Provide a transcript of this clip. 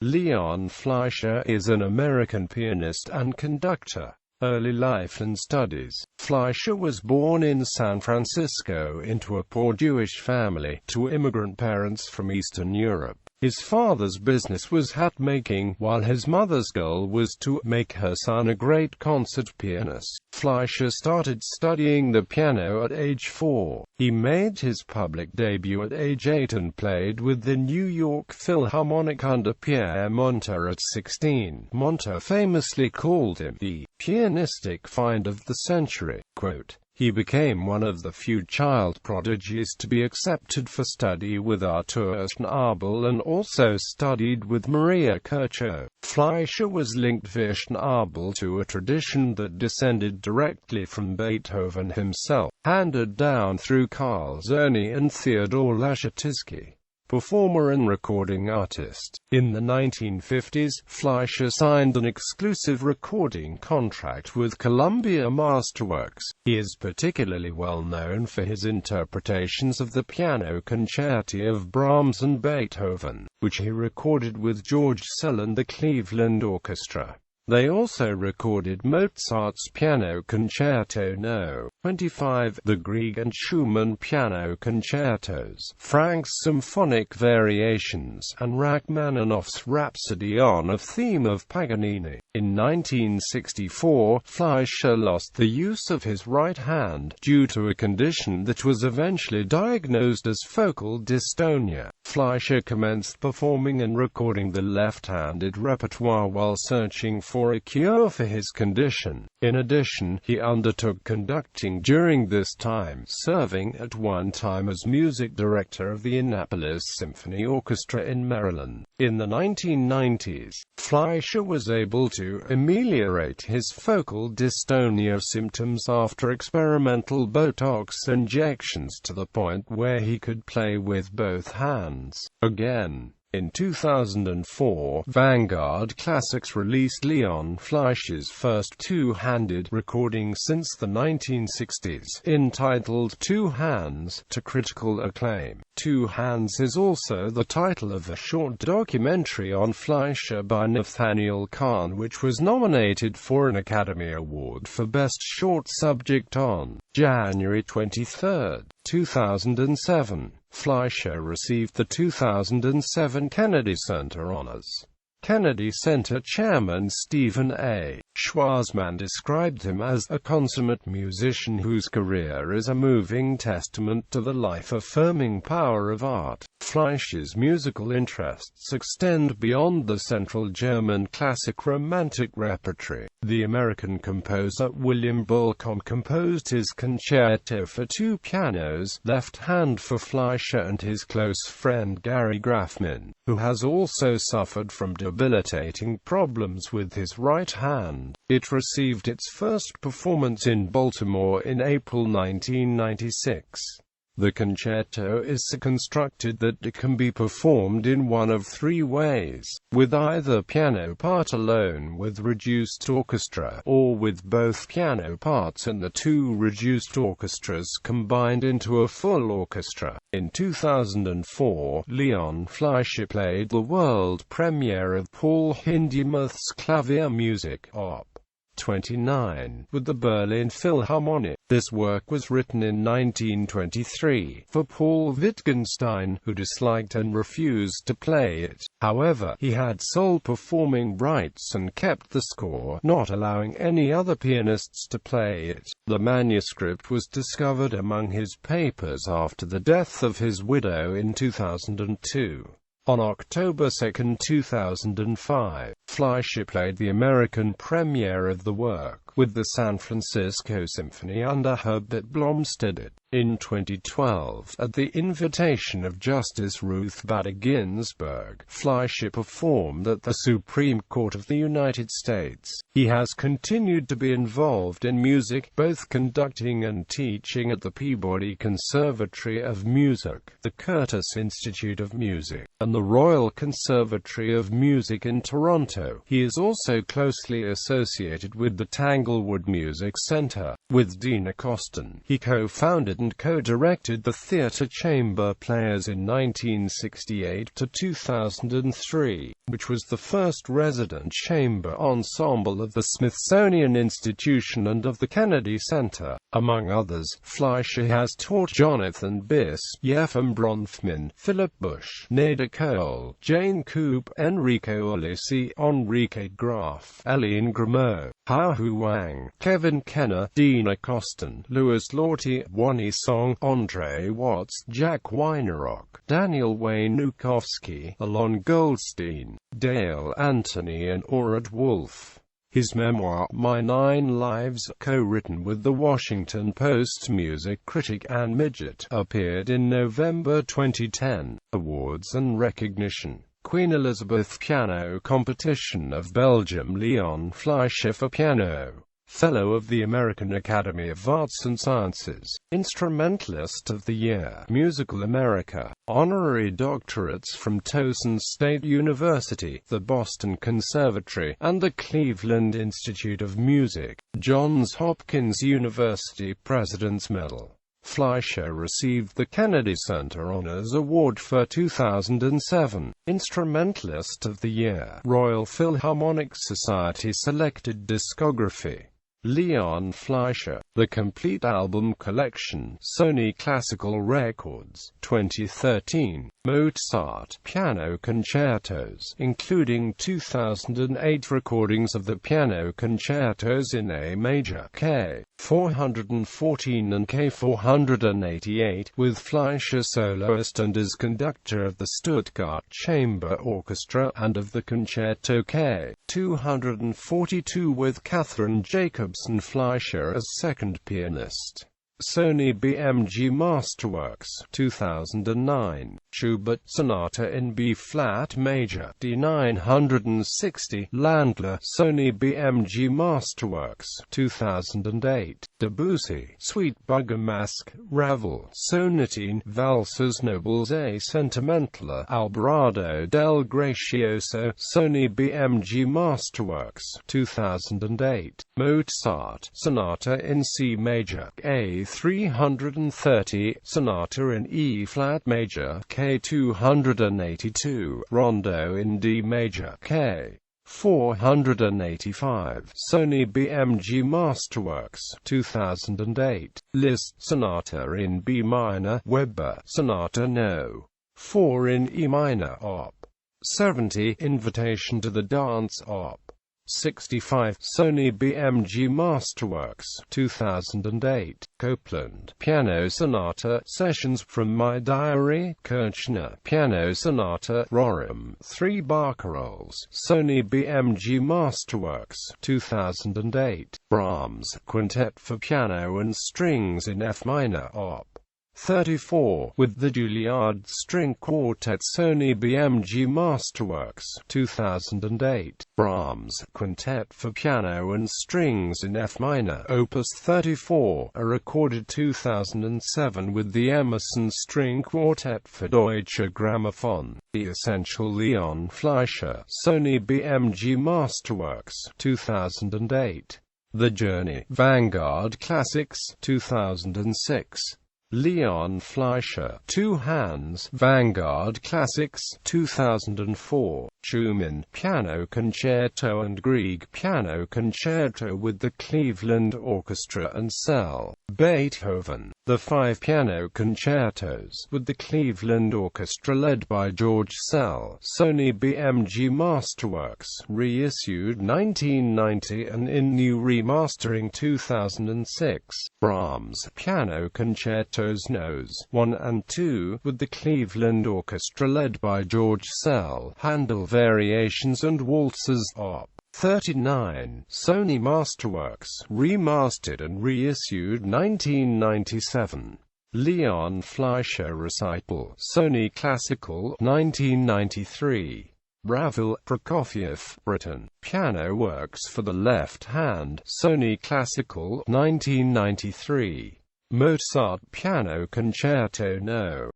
Leon Fleisher is an American pianist and conductor. Early life and studies. Fleisher was born in San Francisco into a poor Jewish family to immigrant parents from Eastern Europe. His father's business was hat-making, while his mother's goal was to make her son a great concert pianist. Fleischer started studying the piano at age 4. He made his public debut at age 8 and played with the New York Philharmonic under Pierre Monter at 16. Monter famously called him the pianistic find of the century. Quote, "He became one of the few child prodigies to be accepted for study with Artur Schnabel and also studied with Maria Kirchow." Fleischer was linked via Schnabel to a tradition that descended directly from Beethoven himself, handed down through Carl Sony and Theodor Laschitzky. Performer and recording artist. In the 1950s, Fleischer signed an exclusive recording contract with Columbia Masterworks. He is particularly well known for his interpretations of the piano concerti of Brahms and Beethoven, which he recorded with George Szell and the Cleveland Orchestra. They also recorded Mozart's Piano Concerto No. 25, the Grieg and Schumann Piano Concertos, Franck's Symphonic Variations, and Rachmaninoff's Rhapsody on a Theme of Paganini. In 1964, Fleischer lost the use of his right hand, due to a condition that was eventually diagnosed as focal dystonia. Fleischer commenced performing and recording the left-handed repertoire while searching for a cure for his condition. In addition, he undertook conducting during this time, serving at one time as music director of the Annapolis Symphony Orchestra in Maryland. In the 1990s, Fleischer was able to ameliorate his focal dystonia symptoms after experimental Botox injections to the point where he could play with both hands again. In 2004, Vanguard Classics released Leon Fleischer's first two-handed recording since the 1960s, entitled Two Hands, to critical acclaim. Two Hands is also the title of a short documentary on Fleischer by Nathaniel Kahn, which was nominated for an Academy Award for Best Short Subject on January 23, 2007. Fleischer received the 2007 Kennedy Center Honors. Kennedy Center Chairman Stephen A. Schwarzman described him as a consummate musician whose career is a moving testament to the life-affirming power of art. Fleischer's musical interests extend beyond the Central German classic romantic repertoire. The American composer William Bolcom composed his concerto for two pianos, left hand, for Fleischer and his close friend Gary Grafman, who has also suffered from debilitating problems with his right hand. It received its first performance in Baltimore in April 1996. The concerto is so constructed that it can be performed in one of three ways: with either piano part alone with reduced orchestra, or with both piano parts and the two reduced orchestras combined into a full orchestra. In 2004, Leon Fleischer played the world premiere of Paul Hindemith's Clavier Music, Op. 29, with the Berlin Philharmonic. This work was written in 1923, for Paul Wittgenstein, who disliked and refused to play it. However, he had sole performing rights and kept the score, not allowing any other pianists to play it. The manuscript was discovered among his papers after the death of his widow in 2002. On October 2, 2005, Fleischer played the American premiere of the work, with the San Francisco Symphony under Herbert Blomstedt. In 2012, at the invitation of Justice Ruth Bader Ginsburg, Fleischer performed at the Supreme Court of the United States. He has continued to be involved in music, both conducting and teaching at the Peabody Conservatory of Music, the Curtis Institute of Music, and the Royal Conservatory of Music in Toronto. He is also closely associated with the Tanglewood Music Center. With Dina Costin, he co-founded founded and co-directed the Theatre Chamber Players in 1968 to 2003, which was the first resident chamber ensemble of the Smithsonian Institution and of the Kennedy Center. Among others, Fleisher has taught Jonathan Biss, Yefim Bronfman, Philip Bush, Neda Cole, Jane Coop, Enrico Ulisse, Enrique Graf, Aline Grimaud, Hao-Hu Wang, Kevin Kenner, Dina Costin, Louis Lorty, Wonnie Song, Andre Watts, Jack Weinerock, Daniel Wayne-Nukowski, Alon Goldstein, Dale Anthony and Orad Wolf. His memoir, My 9 Lives, co-written with the Washington Post music critic Ann Midgett, appeared in November 2010. Awards and recognition: Queen Elizabeth Piano Competition of Belgium, Leon Fleisher for piano. Fellow of the American Academy of Arts and Sciences, Instrumentalist of the Year, Musical America, honorary doctorates from Towson State University, the Boston Conservatory, and the Cleveland Institute of Music, Johns Hopkins University President's Medal. Fleisher received the Kennedy Center Honors Award for 2007, Instrumentalist of the Year, Royal Philharmonic Society Selected Discography. Leon Fleisher, The Complete Album Collection, Sony Classical Records, 2013. Mozart Piano Concertos, including 2008 recordings of the piano concertos in A major, K. 414 and K. 488, with Fleischer soloist and as conductor of the Stuttgart Chamber Orchestra, and of the Concerto K. 242 with Catherine Jacobson Fleischer as second pianist. Sony BMG Masterworks, 2009. Schubert Sonata in B-flat major, D960, Landler, Sony BMG Masterworks, 2008. Debussy, Suite Bergamasque, Ravel, Sonatine, Valses Nobles A Sentimentale, Alvarado del Gracioso, Sony BMG Masterworks, 2008. Mozart, Sonata in C major, A 330, Sonata in E-flat major, K 282, Rondo in D major, K 485, Sony BMG Masterworks, 2008. Liszt, Sonata in B minor, Weber, Sonata No. 4 in E minor, Op. 70, Invitation to the Dance, Op. 65, Sony BMG Masterworks, 2008. Copeland, Piano Sonata, Sessions from My Diary, Kirchner, Piano Sonata, Rorem, 3 barcarolles, Sony BMG Masterworks, 2008. Brahms, Quintet for Piano and Strings in F minor, Op. 34, with the Juilliard String Quartet, Sony BMG Masterworks, 2008. Brahms, Quintet for Piano and Strings in F minor, Opus 34, a recorded 2007 with the Emerson String Quartet for Deutsche Grammophon. The Essential Leon Fleisher, Sony BMG Masterworks, 2008. The Journey, Vanguard Classics, 2006. Leon Fleisher, Two Hands, Vanguard Classics, 2004. Schumann, Piano Concerto and Grieg, Piano Concerto with the Cleveland Orchestra and Cell. Beethoven, the 5 piano concertos, with the Cleveland Orchestra led by George Szell, Sony BMG Masterworks, reissued 1990 and in new remastering 2006. Brahms, Piano Concertos Nos. 1 and 2, with the Cleveland Orchestra led by George Szell, Handel Variations and Waltzes, Op. 39, Sony Masterworks, remastered and reissued 1997. Leon Fleischer Recital, Sony Classical, 1993. Ravel, Prokofiev, Britain, Piano Works for the Left Hand, Sony Classical, 1993. Mozart Piano Concerto No.